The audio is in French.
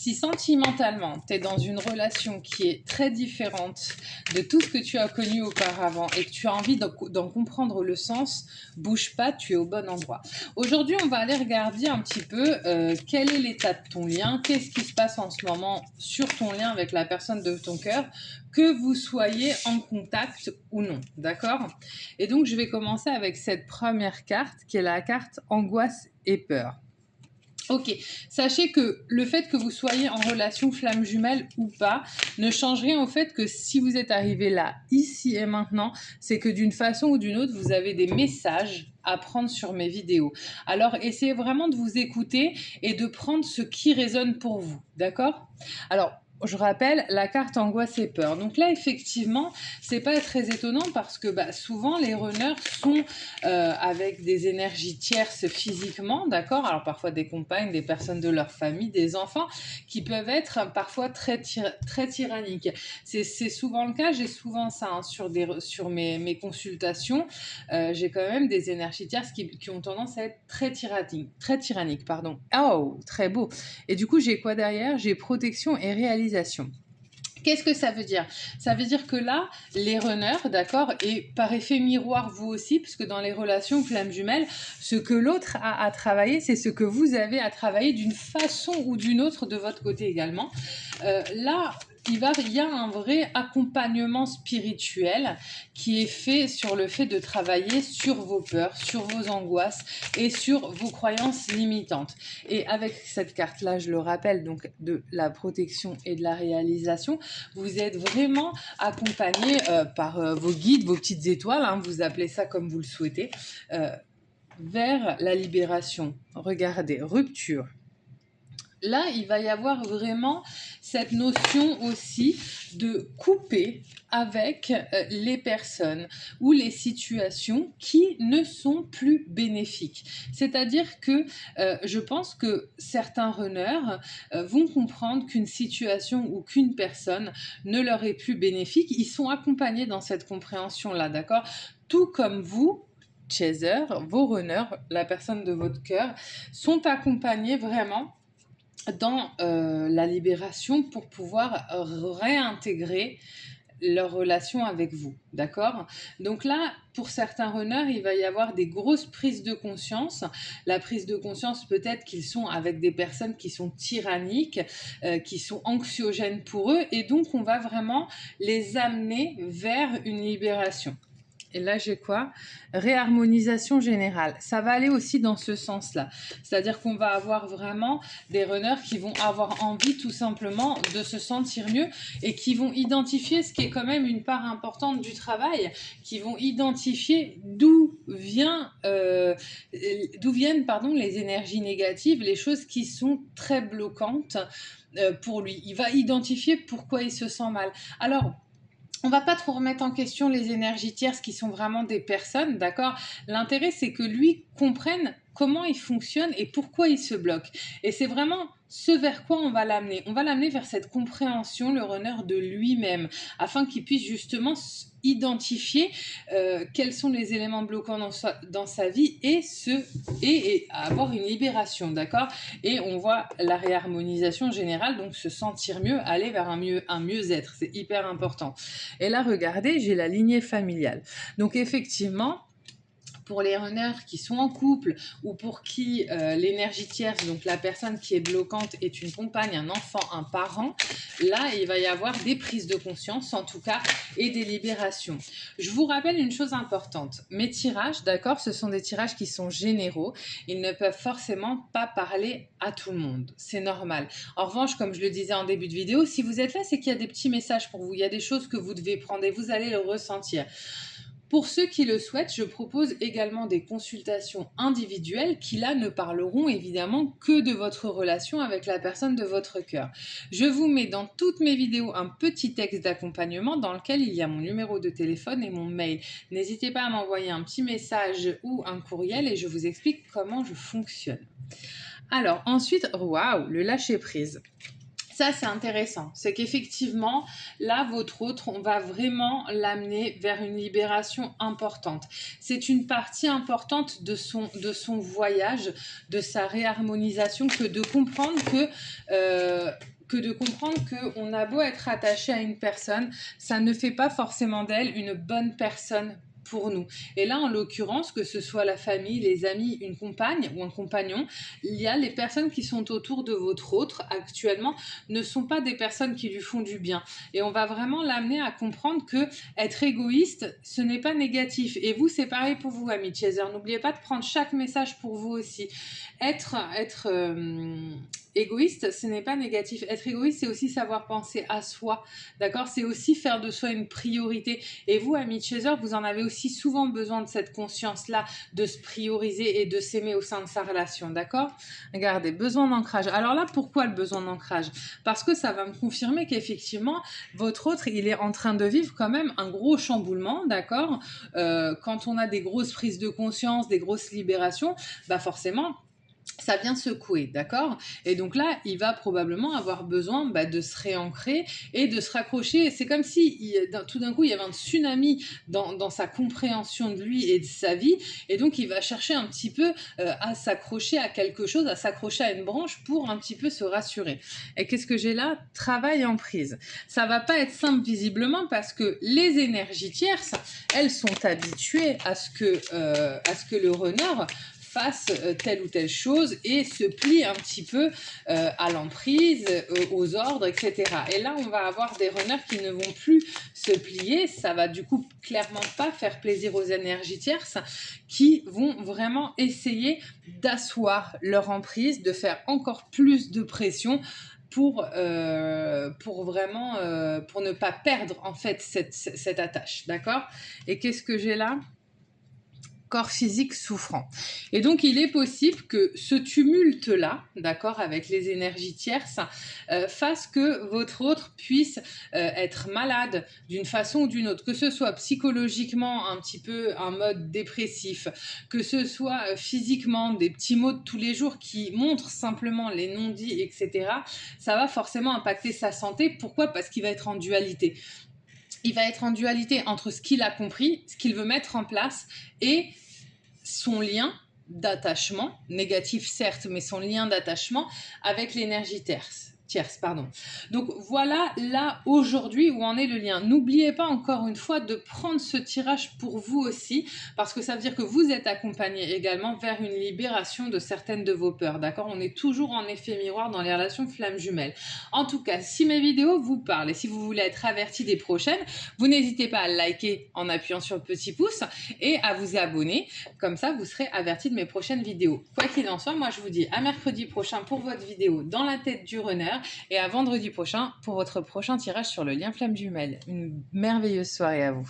Si sentimentalement, tu es dans une relation qui est très différente de tout ce que tu as connu auparavant et que tu as envie d'en comprendre le sens, bouge pas, tu es au bon endroit. Aujourd'hui, on va aller regarder un petit peu quel est l'état de ton lien, qu'est-ce qui se passe en ce moment sur ton lien avec la personne de ton cœur, que vous soyez en contact ou non, d'accord? Et donc, je vais commencer avec cette première carte qui est la carte angoisse et peur. Ok, sachez que le fait que vous soyez en relation flamme jumelle ou pas ne change rien au fait que si vous êtes arrivé là, ici et maintenant, c'est que d'une façon ou d'une autre, vous avez des messages à prendre sur mes vidéos. Alors, essayez vraiment de vous écouter et de prendre ce qui résonne pour vous, d'accord? Alors, je rappelle la carte angoisse et peur. Donc là, effectivement, c'est pas très étonnant parce que souvent les runners sont avec des énergies tierces physiquement, d'accord? Alors parfois des compagnes, des personnes de leur famille, des enfants qui peuvent être parfois très tyranniques. C'est souvent le cas. J'ai souvent ça hein, sur mes consultations. J'ai quand même des énergies tierces qui ont tendance à être très tyranniques, pardon. Oh, très beau. Et du coup, j'ai quoi derrière? J'ai protection et réalisation. Qu'est-ce que ça veut dire? Ça veut dire que là, les runners, d'accord, et par effet miroir, vous aussi, puisque dans les relations flamme jumelle, ce que l'autre a à travailler, c'est ce que vous avez à travailler d'une façon ou d'une autre de votre côté également. Là, il y a un vrai accompagnement spirituel qui est fait sur le fait de travailler sur vos peurs, sur vos angoisses et sur vos croyances limitantes. Et avec cette carte-là, je le rappelle, donc de la protection et de la réalisation, vous êtes vraiment accompagné par vos guides, vos petites étoiles, hein, vous appelez ça comme vous le souhaitez, vers la libération. Regardez, rupture. Là, il va y avoir vraiment cette notion aussi de couper avec les personnes ou les situations qui ne sont plus bénéfiques. C'est-à-dire que je pense que certains runners vont comprendre qu'une situation ou qu'une personne ne leur est plus bénéfique. Ils sont accompagnés dans cette compréhension-là, d'accord? Tout comme vous, chaser, vos runners, la personne de votre cœur, sont accompagnés vraiment dans la libération pour pouvoir réintégrer leur relation avec vous, d'accord? Donc là, pour certains runners, il va y avoir des grosses prises de conscience. La prise de conscience, peut-être qu'ils sont avec des personnes qui sont tyranniques, qui sont anxiogènes pour eux, et donc on va vraiment les amener vers une libération. Et là, j'ai quoi? Réharmonisation générale. Ça va aller aussi dans ce sens-là. C'est-à-dire qu'on va avoir vraiment des runners qui vont avoir envie tout simplement de se sentir mieux et qui vont identifier ce qui est quand même une part importante du travail, qui vont identifier d'où viennent les énergies négatives, les choses qui sont très bloquantes pour lui. Il va identifier pourquoi il se sent mal. Alors, on va pas trop remettre en question les énergies tierces qui sont vraiment des personnes, d'accord? L'intérêt, c'est que lui comprenne comment il fonctionne et pourquoi il se bloque. Et c'est vraiment ce vers quoi on va l'amener. On va l'amener vers cette compréhension, le runner, de lui-même, afin qu'il puisse justement identifier quels sont les éléments bloquants dans sa vie et avoir une libération, d'accord? Et on voit la réharmonisation générale, donc se sentir mieux, aller vers un mieux-être. C'est hyper important. Et là, regardez, j'ai la lignée familiale. Donc effectivement, pour les runners qui sont en couple ou pour qui l'énergie tierce, donc la personne qui est bloquante, est une compagne, un enfant, un parent, là, il va y avoir des prises de conscience, en tout cas, et des libérations. Je vous rappelle une chose importante. Mes tirages, d'accord, ce sont des tirages qui sont généraux. Ils ne peuvent forcément pas parler à tout le monde. C'est normal. En revanche, comme je le disais en début de vidéo, si vous êtes là, c'est qu'il y a des petits messages pour vous. Il y a des choses que vous devez prendre et vous allez le ressentir. Pour ceux qui le souhaitent, je propose également des consultations individuelles qui là ne parleront évidemment que de votre relation avec la personne de votre cœur. Je vous mets dans toutes mes vidéos un petit texte d'accompagnement dans lequel il y a mon numéro de téléphone et mon mail. N'hésitez pas à m'envoyer un petit message ou un courriel et je vous explique comment je fonctionne. Alors ensuite, waouh, le lâcher prise. Ça, c'est intéressant. C'est qu'effectivement, là, votre autre, on va vraiment l'amener vers une libération importante. C'est une partie importante de son voyage, de sa réharmonisation, que de comprendre qu'on a beau être attaché à une personne, ça ne fait pas forcément d'elle une bonne personne pour nous. Et là, en l'occurrence, que ce soit la famille, les amis, une compagne ou un compagnon, il y a les personnes qui sont autour de votre autre actuellement ne sont pas des personnes qui lui font du bien. Et on va vraiment l'amener à comprendre que être égoïste, ce n'est pas négatif. Et vous, c'est pareil pour vous, amis Chaser. N'oubliez pas de prendre chaque message pour vous aussi. Être égoïste, ce n'est pas négatif. Être égoïste, c'est aussi savoir penser à soi. D'accord? C'est aussi faire de soi une priorité. Et vous, amis Chaser, vous en avez aussi souvent besoin de cette conscience-là, de se prioriser et de s'aimer au sein de sa relation. D'accord? Regardez, besoin d'ancrage. Alors là, pourquoi le besoin d'ancrage? Parce que ça va me confirmer qu'effectivement, votre autre, il est en train de vivre quand même un gros chamboulement, d'accord? Quand on a des grosses prises de conscience, des grosses libérations, bah forcément, ça vient secouer, d'accord? Et donc là, il va probablement avoir besoin de se réancrer et de se raccrocher. C'est comme si tout d'un coup, il y avait un tsunami dans sa compréhension de lui et de sa vie. Et donc, il va chercher un petit peu à s'accrocher à quelque chose, à s'accrocher à une branche pour un petit peu se rassurer. Et qu'est-ce que j'ai là? Travail en prise. Ça va pas être simple visiblement parce que les énergies tierces, elles sont habituées à ce que le runner fasse telle ou telle chose et se plie un petit peu à l'emprise, aux ordres, etc. Et là, on va avoir des runners qui ne vont plus se plier. Ça va du coup clairement pas faire plaisir aux énergies tierces qui vont vraiment essayer d'asseoir leur emprise, de faire encore plus de pression pour ne pas perdre en fait cette attache, d'accord? Et qu'est-ce que j'ai là? Corps physique souffrant. Et donc, il est possible que ce tumulte-là, d'accord, avec les énergies tierces, fasse que votre autre puisse être malade d'une façon ou d'une autre, que ce soit psychologiquement un petit peu un mode dépressif, que ce soit physiquement des petits maux de tous les jours qui montrent simplement les non-dits, etc. Ça va forcément impacter sa santé. Pourquoi? Parce qu'il va être en dualité. Il va être en dualité entre ce qu'il a compris, ce qu'il veut mettre en place et son lien d'attachement, négatif certes, mais son lien d'attachement avec l'énergie tierce. Donc voilà là aujourd'hui où en est le lien. N'oubliez pas encore une fois de prendre ce tirage pour vous aussi parce que ça veut dire que vous êtes accompagné également vers une libération de certaines de vos peurs, d'accord? On est toujours en effet miroir dans les relations flammes jumelles. En tout cas, si mes vidéos vous parlent et si vous voulez être averti des prochaines, vous n'hésitez pas à liker en appuyant sur le petit pouce et à vous abonner. Comme ça, vous serez averti de mes prochaines vidéos. Quoi qu'il en soit, moi je vous dis à mercredi prochain pour votre vidéo dans la tête du runner et à vendredi prochain pour votre prochain tirage sur le lien flamme jumelle. Une merveilleuse soirée à vous.